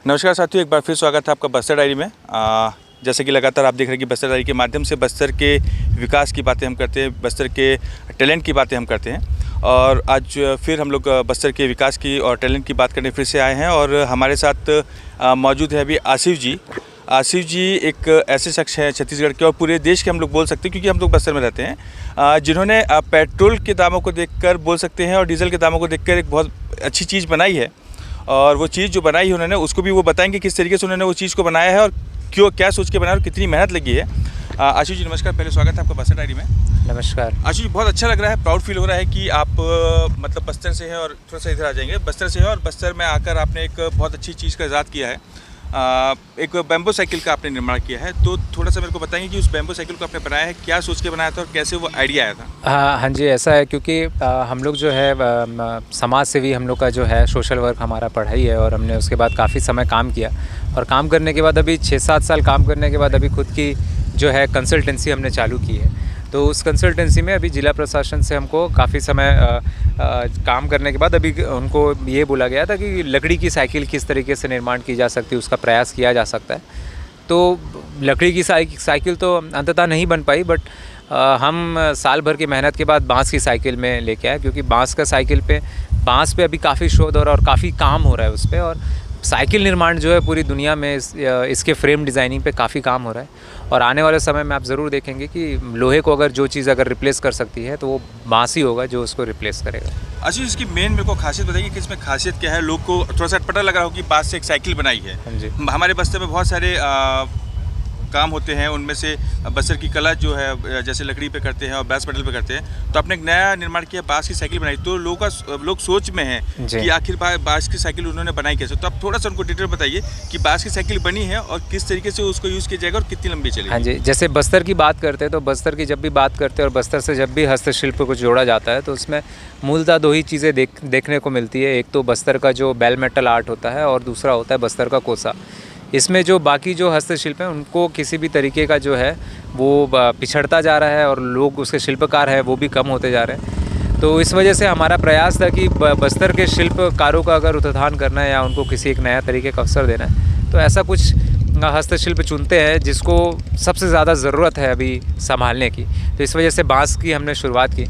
नमस्कार साथियों, एक बार फिर स्वागत है आपका बस्तर डायरी में। जैसे कि लगातार आप देख रहे हैं कि बस्तर डायरी के माध्यम से बस्तर के विकास की बातें हम करते हैं, बस्तर के टैलेंट की बातें हम करते हैं। और आज फिर हम लोग बस्तर के विकास की और टैलेंट की बात करने फिर से आए हैं और हमारे साथ मौजूद है अभी आसिफ जी। आसिफ जी एक ऐसे शख्स हैं छत्तीसगढ़ के और पूरे देश के हम लोग बोल सकते हैं, क्योंकि हम लोग बस्तर में रहते हैं, जिन्होंने पेट्रोल के दामों को देखकर बोल सकते हैं और डीजल के दामों को देखकर एक बहुत अच्छी चीज़ बनाई है। और वो चीज़ जो बनाई है उन्होंने, उसको भी वो बताएंगे किस तरीके से उन्होंने वो चीज़ को बनाया है और क्यों, क्या सोच के बनाया और कितनी मेहनत लगी है। आशीष जी नमस्कार, पहले स्वागत है आपका बस्तर डायरी में। नमस्कार आशीष जी, बहुत अच्छा लग रहा है, प्राउड फील हो रहा है कि आप मतलब बस्तर से हैं और थोड़ा सा इधर आ जाएंगे। बस्तर से हैं और बस्तर में आकर आपने एक बहुत अच्छी चीज़ का इजाद किया है, एक बैम्बो साइकिल का आपने निर्माण किया है। तो थोड़ा सा मेरे को बताएंगे कि उस बैम्बो साइकिल को आपने बनाया है, क्या सोच के बनाया था और कैसे वो आइडिया आया था। हाँ जी, ऐसा है क्योंकि हम लोग जो है समाज सेवी, हम लोग का जो है सोशल वर्क हमारा पढ़ाई है और हमने उसके बाद काफ़ी समय काम किया और काम करने के बाद अभी 6-7 साल काम करने के बाद अभी खुद की जो है कंसल्टेंसी हमने चालू की है। तो उस कंसल्टेंसी में अभी जिला प्रशासन से हमको काफ़ी समय काम करने के बाद अभी उनको ये बोला गया था कि लकड़ी की साइकिल किस तरीके से निर्माण की जा सकती है, उसका प्रयास किया जा सकता है। तो लकड़ी की साइकिल तो अंततः नहीं बन पाई, बट हम साल भर की मेहनत के बाद बांस की साइकिल में लेके आए, क्योंकि बांस पे अभी काफ़ी शोध और काफ़ी काम हो रहा है उस पर। और साइकिल निर्माण जो है पूरी दुनिया में इसके फ्रेम डिज़ाइनिंग पे काफ़ी काम हो रहा है। और आने वाले समय में आप ज़रूर देखेंगे कि लोहे को अगर जो चीज़ अगर रिप्लेस कर सकती है तो वो बांस ही होगा जो उसको रिप्लेस करेगा। अच्छा, इसकी मेन मेरे को खासियत बताइए कि इसमें खासियत क्या है। लोग को थोड़ा सा पता लग रहा हो कि बांस से एक साइकिल बनाई है। हाँ जी। हमारे बस्तर में बहुत सारे काम होते हैं, उनमें से बस्तर की कला जो है जैसे लकड़ी पे करते हैं और बांस पटल पे करते हैं। तो आपने एक नया निर्माण किया, बांस की साइकिल बनाई। तो लोग सोच में हैं कि आखिर बांस की साइकिल उन्होंने बनाई कैसे। तो आप थोड़ा सा उनको डिटेल बताइए कि बांस की साइकिल बनी है और किस तरीके से उसको यूज़ किया जाएगा और कितनी लंबी चलेगी। हाँ जी, जैसे बस्तर की बात करते हैं तो बस्तर की जब भी बात करते हैं और बस्तर से जब भी हस्तशिल्प को जोड़ा जाता है तो उसमें मूलतः दो ही चीज़ें देखने को मिलती है। एक तो बस्तर का जो बेल मेटल आर्ट होता है और दूसरा होता है बस्तर का कोसा। इसमें जो बाकी जो हस्तशिल्प हैं उनको किसी भी तरीके का जो है वो पिछड़ता जा रहा है और लोग उसके शिल्पकार हैं वो भी कम होते जा रहे हैं। तो इस वजह से हमारा प्रयास था कि बस्तर के शिल्पकारों का अगर उत्थान करना है या उनको किसी एक नया तरीके का अवसर देना है तो ऐसा कुछ हस्तशिल्प चुनते हैं जिसको सबसे ज़्यादा ज़रूरत है अभी संभालने की। तो इस वजह से बांस की हमने शुरुआत की।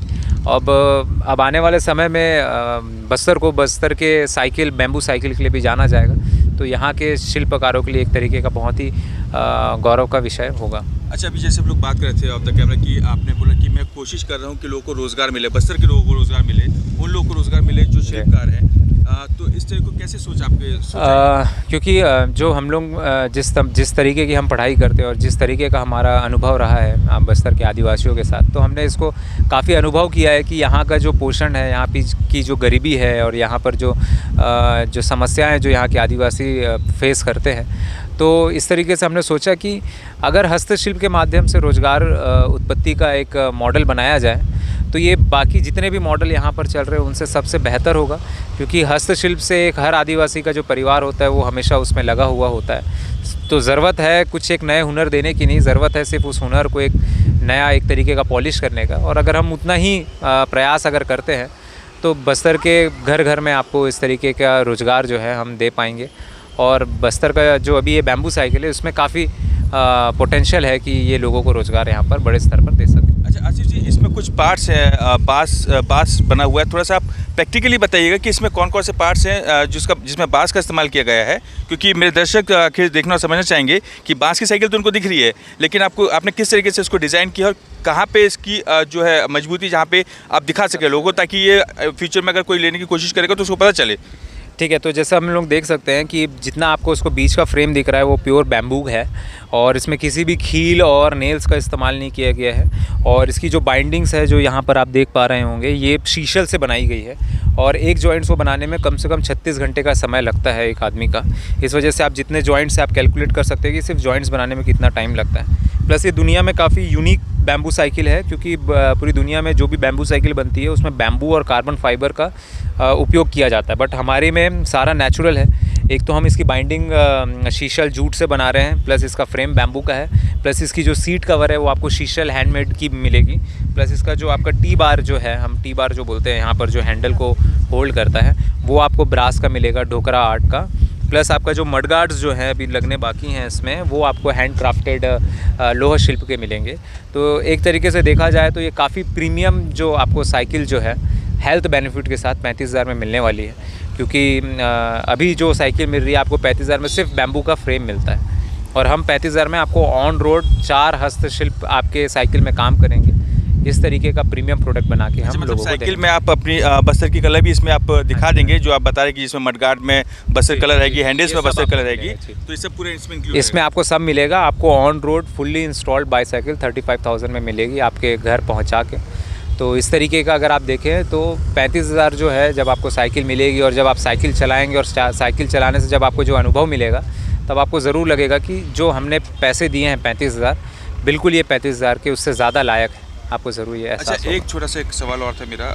अब आने वाले समय में बस्तर के साइकिल, बैम्बू साइकिल के लिए भी जाना जाएगा। तो यहाँ के शिल्पकारों के लिए एक तरीके का बहुत ही गौरव का विषय होगा। अच्छा, अभी जैसे हम लोग बात कर रहे थे ऑफ द कैमरा कि आपने बोला कि मैं कोशिश कर रहा हूँ कि लोगों को रोज़गार मिले, बस्तर के लोगों को रोज़गार मिले, उन लोगों को रोज़गार मिले जो शिल्पकार हैं। तो इस तरह को कैसे सोच आपके क्योंकि जो हम लोग जिस तरीके की हम पढ़ाई करते हैं और जिस तरीके का हमारा अनुभव रहा है बस्तर के आदिवासियों के साथ, तो हमने इसको काफ़ी अनुभव किया है कि यहाँ का जो पोषण है, यहाँ की जो गरीबी है और यहाँ पर जो समस्याएं जो यहाँ के आदिवासी फेस करते हैं, तो इस तरीके से हमने सोचा कि अगर हस्तशिल्प के माध्यम से रोज़गार उत्पत्ति का एक मॉडल बनाया जाए तो ये बाकी जितने भी मॉडल यहाँ पर चल रहे हैं उनसे सबसे बेहतर होगा। क्योंकि हस्तशिल्प से एक हर आदिवासी का जो परिवार होता है वो हमेशा उसमें लगा हुआ होता है। तो ज़रूरत है कुछ एक नए हुनर देने की नहीं, ज़रूरत है सिर्फ उस हुनर को एक नया एक तरीके का पॉलिश करने का। और अगर हम उतना ही प्रयास अगर करते हैं तो बस्तर के घर घर में आपको इस तरीके का रोज़गार जो है हम दे पाएंगे। और बस्तर का जो अभी ये बैम्बू साइकिल है उसमें काफ़ी पोटेंशियल है कि ये लोगों को रोज़गार यहाँ पर बड़े स्तर पर दे सके। अच्छा आशीष जी, इसमें कुछ पार्ट्स हैं, बांस बना हुआ है, थोड़ा सा आप प्रैक्टिकली बताइएगा कि इसमें कौन कौन से पार्ट्स हैं जिसमें बांस का इस्तेमाल किया गया है। क्योंकि मेरे दर्शक आखिर देखना और समझना चाहेंगे कि बांस की साइकिल तो उनको दिख रही है, लेकिन आपने किस तरीके से इसको डिज़ाइन किया और कहाँ पे इसकी जो है मजबूती जहाँ पे आप दिखा सकें लोगों को, ताकि ये फ्यूचर में अगर कोई लेने की कोशिश करेगा तो उसको पता चले। ठीक है, तो जैसा हम लोग देख सकते हैं कि जितना आपको उसको बीच का फ्रेम दिख रहा है वो प्योर बैम्बू है और इसमें किसी भी खील और नेल्स का इस्तेमाल नहीं किया गया है। और इसकी जो बाइंडिंग्स है जो यहाँ पर आप देख पा रहे होंगे ये शीशल से बनाई गई है और एक जॉइंट्स को बनाने में कम से कम 36 घंटे का समय लगता है एक आदमी का। इस वजह से आप जितने जॉइंट्स से आप कैलकुलेट कर सकते हैं कि सिर्फ जॉइंट्स बनाने में कितना टाइम लगता है। प्लस ये दुनिया में काफ़ी यूनिक बैम्बू साइकिल है, क्योंकि पूरी दुनिया में जो भी बैम्बू साइकिल बनती है उसमें बैम्बू और कार्बन फाइबर का उपयोग किया जाता है, बट हमारे में सारा नेचुरल है। एक तो हम इसकी बाइंडिंग शीशल जूट से बना रहे हैं, प्लस इसका फ्रेम बैम्बू का है, प्लस इसकी जो सीट कवर है वो आपको शीशल हैंडमेड की मिलेगी, प्लस इसका जो आपका टी बार जो है, हम टी बार जो बोलते हैं यहाँ पर, जो हैंडल को होल्ड करता है वो आपको ब्रास का मिलेगा, ढोकरा आर्ट का। प्लस आपका जो मडगार्ड्स जो हैं अभी लगने बाकी हैं इसमें, वो आपको हैंड क्राफ्टेड लोहा शिल्प के मिलेंगे। तो एक तरीके से देखा जाए तो ये काफ़ी प्रीमियम जो आपको साइकिल जो है हेल्थ बेनिफिट के साथ 35,000 में मिलने वाली है। क्योंकि अभी जो साइकिल मिल रही है आपको 35,000 में सिर्फ बैम्बू का फ्रेम मिलता है, और हम 35,000 में आपको ऑन रोड 4 हस्तशिल्प आपके साइकिल में काम करेंगे। इस तरीके का प्रीमियम प्रोडक्ट बना के हम लोगों को साइकिल में आप अपनी बस्तर की कलर भी इसमें आप दिखा देंगे, जो आप बता रहे हैं कि जिसमें मडगार्ड में बस्तर कलर रहेगी, हैंडल्स में बस्तर कलर रहेगी, तो इससे पूरे इसमें आपको सब मिलेगा। आपको on road fully installed bicycle 35,000 में मिलेगी आपके घर पहुँचा के। तो इस तरीके का अगर आप देखें तो 35,000 जो है जब आपको साइकिल मिलेगी, और जब आप साइकिल चलाएँगे और साइकिल चलाने से जब आपको जो अनुभव मिलेगा, तब आपको ज़रूर लगेगा कि जो हमने पैसे दिए हैं 35,000, बिल्कुल ये 35,000 के उससे ज़्यादा लायक है। आपको ज़रूर ये एहसास अच्छा, एक छोटा सा एक सवाल और था मेरा।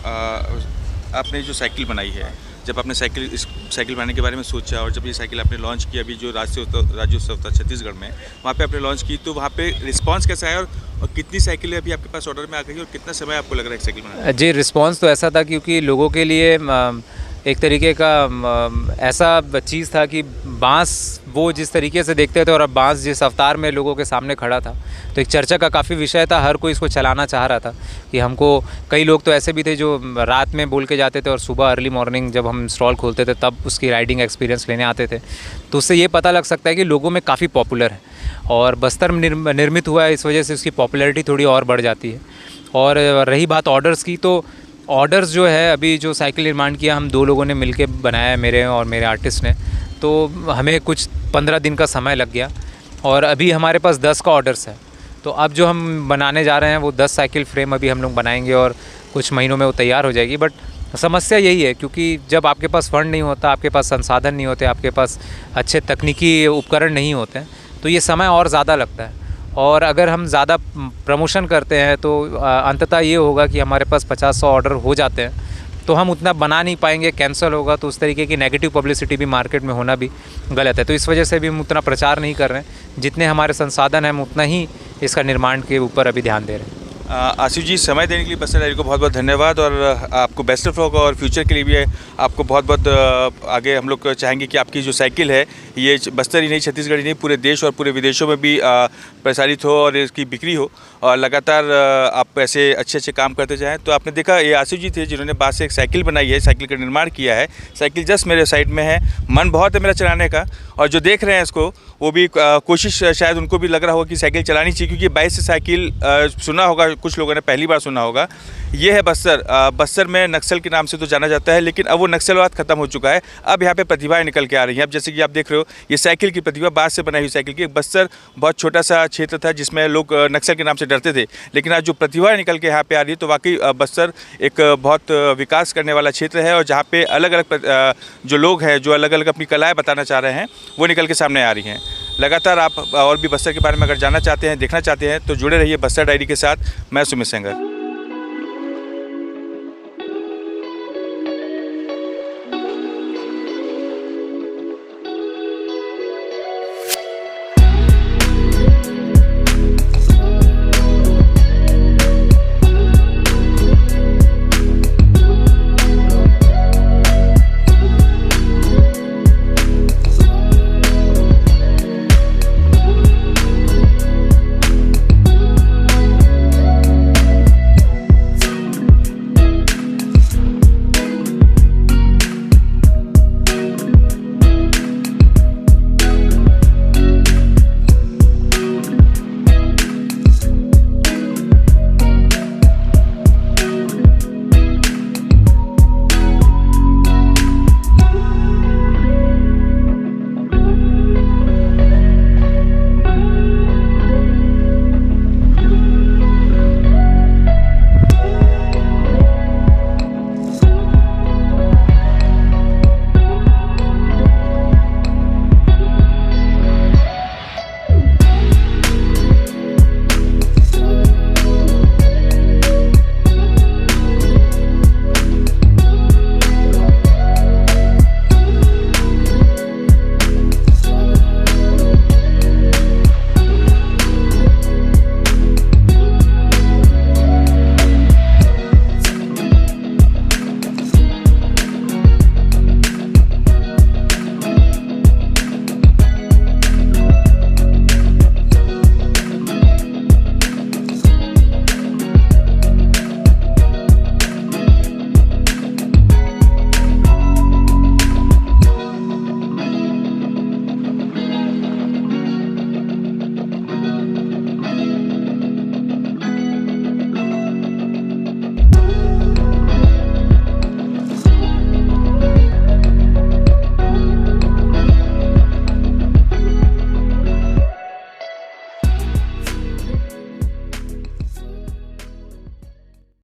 आपने जो साइकिल बनाई है, जब आपने इस साइकिल बनाने के बारे में सोचा और जब ये साइकिल आपने लॉन्च की, अभी जो राज्योत्सव था छत्तीसगढ़ में, वहाँ पे आपने लॉन्च की, तो वहाँ पे रिस्पांस कैसा है, और कितनी साइकिलें अभी आपके पास ऑर्डर में आ गई, और कितना समय आपको लग रहा है साइकिल बनाने? जी, रिस्पांस तो ऐसा था क्योंकि लोगों के लिए एक तरीके का ऐसा चीज़ था कि बांस वो जिस तरीके से देखते थे और अब बांस जिस अवतार में लोगों के सामने खड़ा था, तो एक चर्चा का काफ़ी विषय था। हर कोई इसको चलाना चाह रहा था कि हमको, कई लोग तो ऐसे भी थे जो रात में बोल के जाते थे और सुबह अर्ली मॉर्निंग जब हम स्टॉल खोलते थे तब उसकी राइडिंग एक्सपीरियंस लेने आते थे। तो उससे ये पता लग सकता है कि लोगों में काफ़ी पॉपुलर है, और बस्तर निर्मित हुआ है, इस वजह से उसकी पॉपुलैरिटी थोड़ी और बढ़ जाती है। और रही बात ऑर्डर्स की, तो ऑर्डर्स जो है अभी जो साइकिल निर्माण किया हम 2 लोगों ने मिलके बनाया है, मेरे और मेरे आर्टिस्ट ने, तो हमें कुछ 15 दिन का समय लग गया, और अभी हमारे पास 10 का ऑर्डर्स है। तो अब जो हम बनाने जा रहे हैं वो 10 साइकिल फ्रेम अभी हम लोग बनाएंगे और कुछ महीनों में वो तैयार हो जाएगी। बट समस्या यही है, क्योंकि जब आपके पास फंड नहीं होता, आपके पास संसाधन नहीं होते, आपके पास अच्छे तकनीकी उपकरण नहीं होते हैं, तो ये समय और ज़्यादा लगता है। और अगर हम ज़्यादा प्रमोशन करते हैं तो अंततः ये होगा कि हमारे पास 50-100 ऑर्डर हो जाते हैं, तो हम उतना बना नहीं पाएंगे, कैंसिल होगा, तो उस तरीके की नेगेटिव पब्लिसिटी भी मार्केट में होना भी गलत है। तो इस वजह से भी हम उतना प्रचार नहीं कर रहे हैं। जितने हमारे संसाधन हैं हम उतना ही इसका निर्माण के ऊपर अभी ध्यान दे रहे हैं। आशीष जी, समय देने के लिए बस्तर डायरी को बहुत बहुत धन्यवाद, और आपको बेस्ट ऑफ लक, और फ्यूचर के लिए भी आपको बहुत बहुत आगे हम लोग चाहेंगे कि आपकी जो साइकिल है ये बस्तर ही नहीं, छत्तीसगढ़ ही नहीं, पूरे देश और पूरे विदेशों में भी प्रसारित हो और इसकी बिक्री हो, और लगातार आप ऐसे अच्छे अच्छे काम करते जाएँ। तो आपने देखा ये आशीष जी थे जिन्होंने बांस से एक साइकिल बनाई है, साइकिल का निर्माण किया है। साइकिल जस्ट मेरे साइड में है, मन बहुत है मेरा चलाने का, और जो देख रहे हैं इसको वो भी कोशिश, शायद उनको भी लग रहा होगा कि साइकिल चलानी चाहिए, क्योंकि बाइक से साइकिल सुना होगा, कुछ लोगों ने पहली बार सुना होगा। ये है बस्तर। बस्तर में नक्सल के नाम से तो जाना जाता है, लेकिन अब वो नक्सलवाद खत्म हो चुका है। अब यहाँ पे प्रतिभाएं निकल के आ रही हैं। अब जैसे कि आप देख रहे हो ये साइकिल की प्रतिभा, बांस से बनाई हुई साइकिल की। बस्तर बहुत छोटा सा क्षेत्र था जिसमें लोग नक्सल के नाम से डरते थे, लेकिन आज जो प्रतिभाएं निकल के यहाँ पे आ रही है, तो वाकई बस्तर एक बहुत विकास करने वाला क्षेत्र है, और जहाँ पे अलग अलग जो लोग हैं जो अलग अलग अपनी कलाएँ बताना चाह रहे हैं वो निकल के सामने आ रही हैं। लगातार आप और भी बस्तर के बारे में अगर जानना चाहते हैं, देखना चाहते हैं, तो जुड़े रहिए बस्तर डायरी के साथ। मैं सुमित सेंगर।